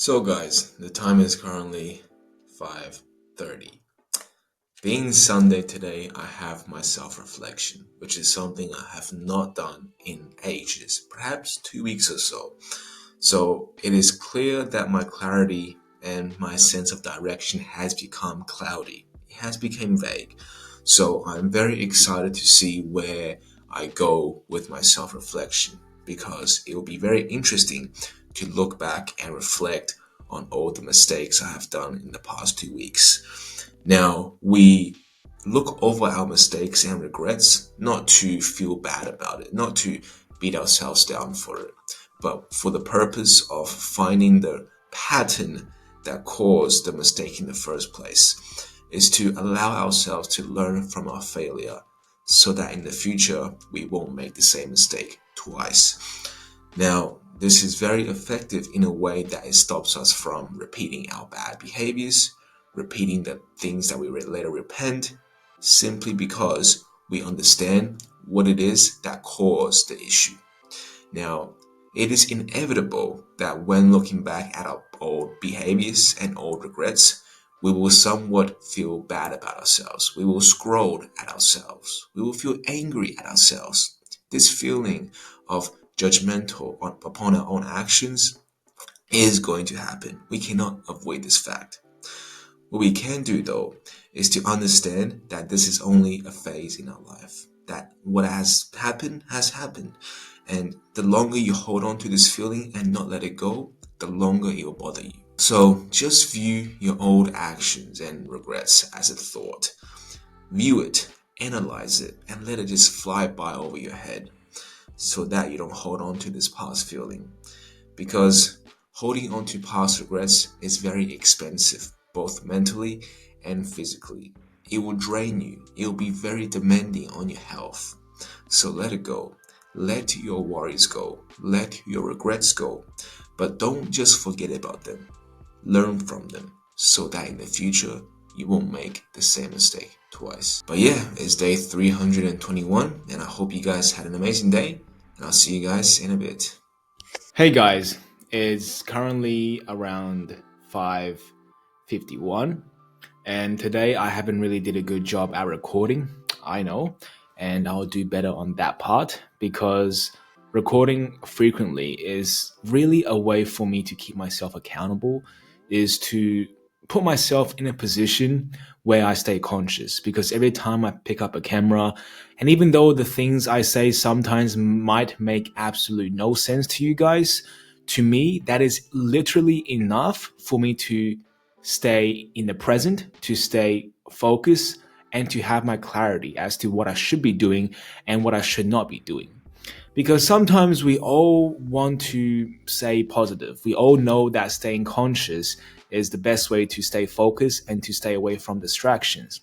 So guys, the time is currently 5:30. Being Sunday today, I have my self-reflection, which is something I have not done in ages, perhaps 2 weeks or so. So it is clear that my clarity and my sense of direction has become cloudy. It has become vague. So I'm very excited to see where I go with my self-reflection because it will be very interesting to look back and reflect on all the mistakes I have done in the past 2 weeks. Now, we look over our mistakes and regrets not to feel bad about it, not to beat ourselves down for it, but for the purpose of finding the pattern that caused the mistake in the first place, is to allow ourselves to learn from our failure so that in the future we won't make the same mistake twice. Now, this is very effective in a way that it stops us from repeating our bad behaviors, repeating the things that we later repent, simply because we understand what it is that caused the issue. Now, it is inevitable that when looking back at our old behaviors and old regrets, we will somewhat feel bad about ourselves. We will scold at ourselves. We will feel angry at ourselves. This feeling of judgmental upon our own actions is going to happen. We cannot avoid this fact. What we can do though is to understand that this is only a phase in our life. That what has happened. And the longer you hold on to this feeling and not let it go, the longer it will bother you. So just view your old actions and regrets as a thought. View it, analyze it, and let it just fly by over your head so that you don't hold on to this past feeling. Because holding on to past regrets is very expensive, both mentally and physically. It will drain you. It will be very demanding on your health. So let it go. Let your worries go. Let your regrets go. But don't just forget about them. Learn from them so that in the future you won't make the same mistake twice. But yeah, it's day 321 and I hope you guys had an amazing day and I'll see you guys in a bit. Hey guys, it's currently around 5:51 and today I haven't really did a good job at recording. I know, and I'll do better on that part because recording frequently is really a way for me to keep myself accountable, is to put myself in a position where I stay conscious because every time I pick up a camera, and even though the things I say sometimes might make absolute no sense to you guys, to me, that is literally enough for me to stay in the present, to stay focused, and to have my clarity as to what I should be doing and what I should not be doing. Because sometimes we all want to stay positive. We all know that staying conscious is the best way to stay focused and to stay away from distractions.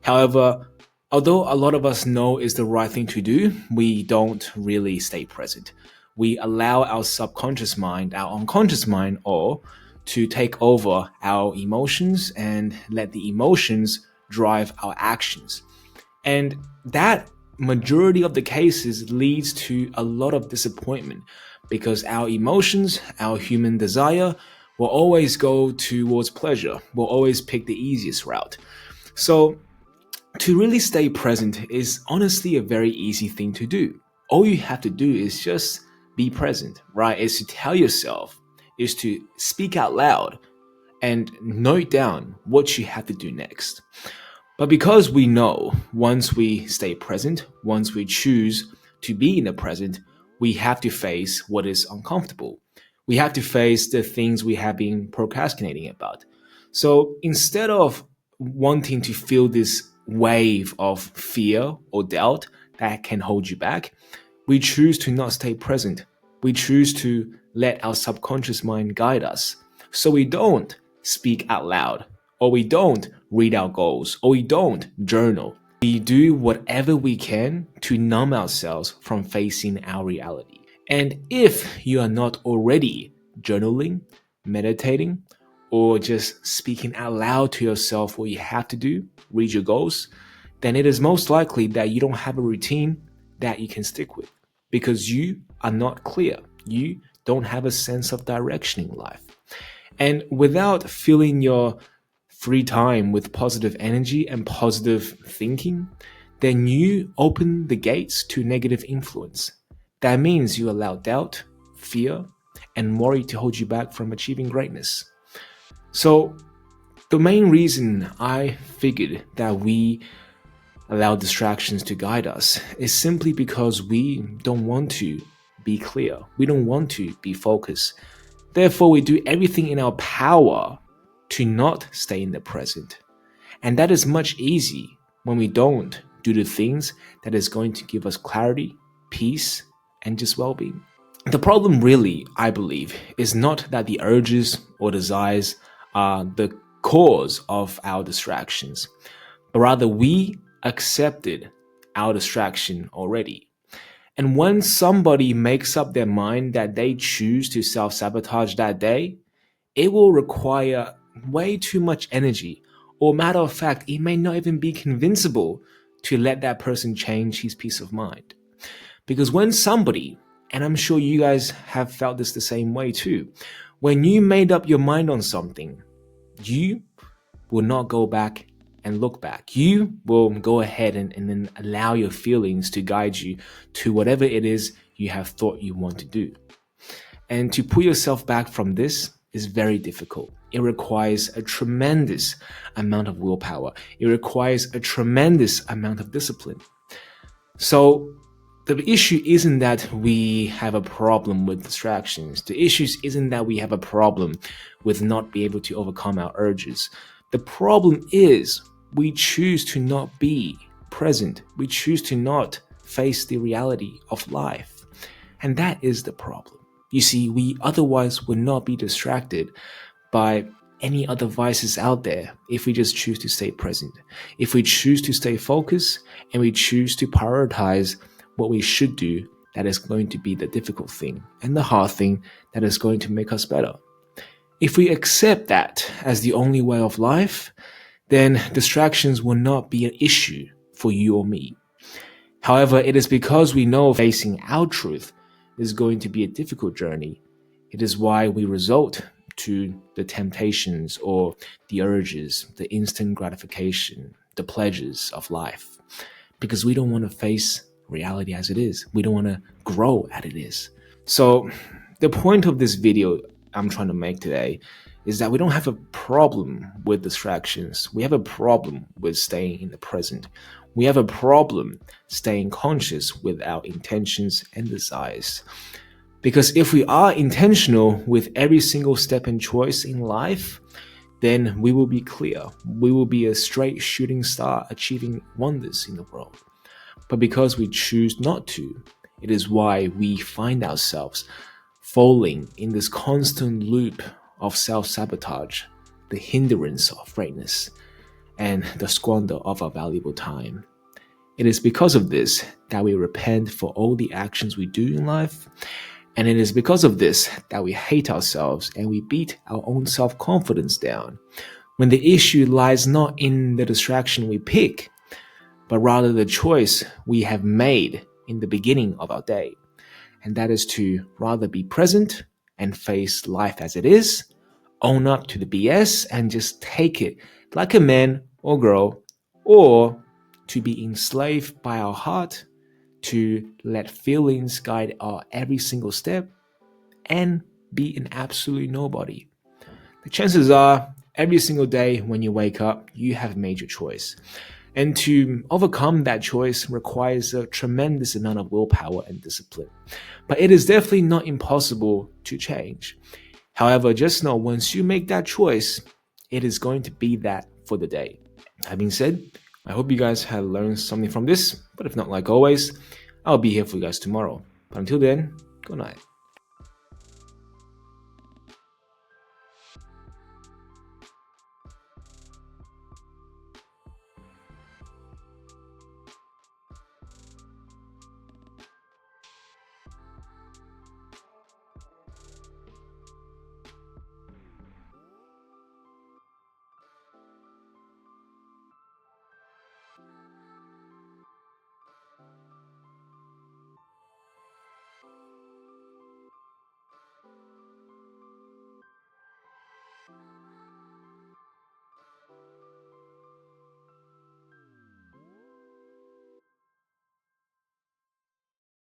However, although a lot of us know is the right thing to do, we don't really stay present. We allow our subconscious mind, our unconscious mind, or to take over our emotions and let the emotions drive our actions. And that majority of the cases leads to a lot of disappointment because our emotions, our human desire will always go towards pleasure, will always pick the easiest route. So to really stay present is honestly a very easy thing to do. All you have to do is just be present, right? Is to tell yourself, is to speak out loud and note down what you have to do next. But because we know once we stay present, once we choose to be in the present, we have to face what is uncomfortable. We have to face the things we have been procrastinating about. So instead of wanting to feel this wave of fear or doubt that can hold you back, we choose to not stay present. We choose to let our subconscious mind guide us. So we don't speak out loud, or we don't read our goals, or we don't journal. We do whatever we can to numb ourselves from facing our reality. And if you are not already journaling, meditating, or just speaking out loud to yourself what you have to do, read your goals, then it is most likely that you don't have a routine that you can stick with because you are not clear. You don't have a sense of direction in life. And without filling your free time with positive energy and positive thinking, then you open the gates to negative influence. That means you allow doubt, fear, and worry to hold you back from achieving greatness. So, the main reason I figured that we allow distractions to guide us is simply because we don't want to be clear. We don't want to be focused. Therefore, we do everything in our power to not stay in the present. And that is much easier when we don't do the things that is going to give us clarity, peace, and just well-being. The problem really, I believe, is not that the urges or desires are the cause of our distractions, but rather we accepted our distraction already. And when somebody makes up their mind that they choose to self-sabotage that day, it will require way too much energy, or matter of fact, it may not even be convincible to let that person change his peace of mind. Because when somebody, and I'm sure you guys have felt this the same way too, when you made up your mind on something, you will not go back and look back. You will go ahead and then allow your feelings to guide you to whatever it is you have thought you want to do. And to pull yourself back from this is very difficult. It requires a tremendous amount of willpower. It requires a tremendous amount of discipline. So the issue isn't that we have a problem with distractions. The issue isn't that we have a problem with not being able to overcome our urges. The problem is we choose to not be present. We choose to not face the reality of life. And that is the problem. You see, we otherwise would not be distracted by any other vices out there if we just choose to stay present. If we choose to stay focused and we choose to prioritize what we should do, that is going to be the difficult thing and the hard thing that is going to make us better. If we accept that as the only way of life, then distractions will not be an issue for you or me. However, it is because we know facing our truth is going to be a difficult journey. It is why we resort to the temptations or the urges, the instant gratification, the pleasures of life, because we don't want to face reality as it is. We don't want to grow as it is. So the point of this video I'm trying to make today is that we don't have a problem with distractions. We have a problem with staying in the present. We have a problem staying conscious with our intentions and desires. Because if we are intentional with every single step and choice in life, then we will be clear. We will be a straight shooting star achieving wonders in the world. But because we choose not to, it is why we find ourselves falling in this constant loop of self-sabotage, the hindrance of greatness, and the squander of our valuable time. It is because of this that we repent for all the actions we do in life, and it is because of this that we hate ourselves and we beat our own self-confidence down, when the issue lies not in the distraction we pick, but rather the choice we have made in the beginning of our day. And that is to rather be present and face life as it is, own up to the BS and just take it like a man or girl, or to be enslaved by our heart, to let feelings guide our every single step, and be an absolute nobody. The chances are, every single day when you wake up, you have made your choice. And to overcome that choice requires a tremendous amount of willpower and discipline. But it is definitely not impossible to change. However, just know once you make that choice, it is going to be that for the day. That being said, I hope you guys have learned something from this. But if not, like always, I'll be here for you guys tomorrow. But until then, good night.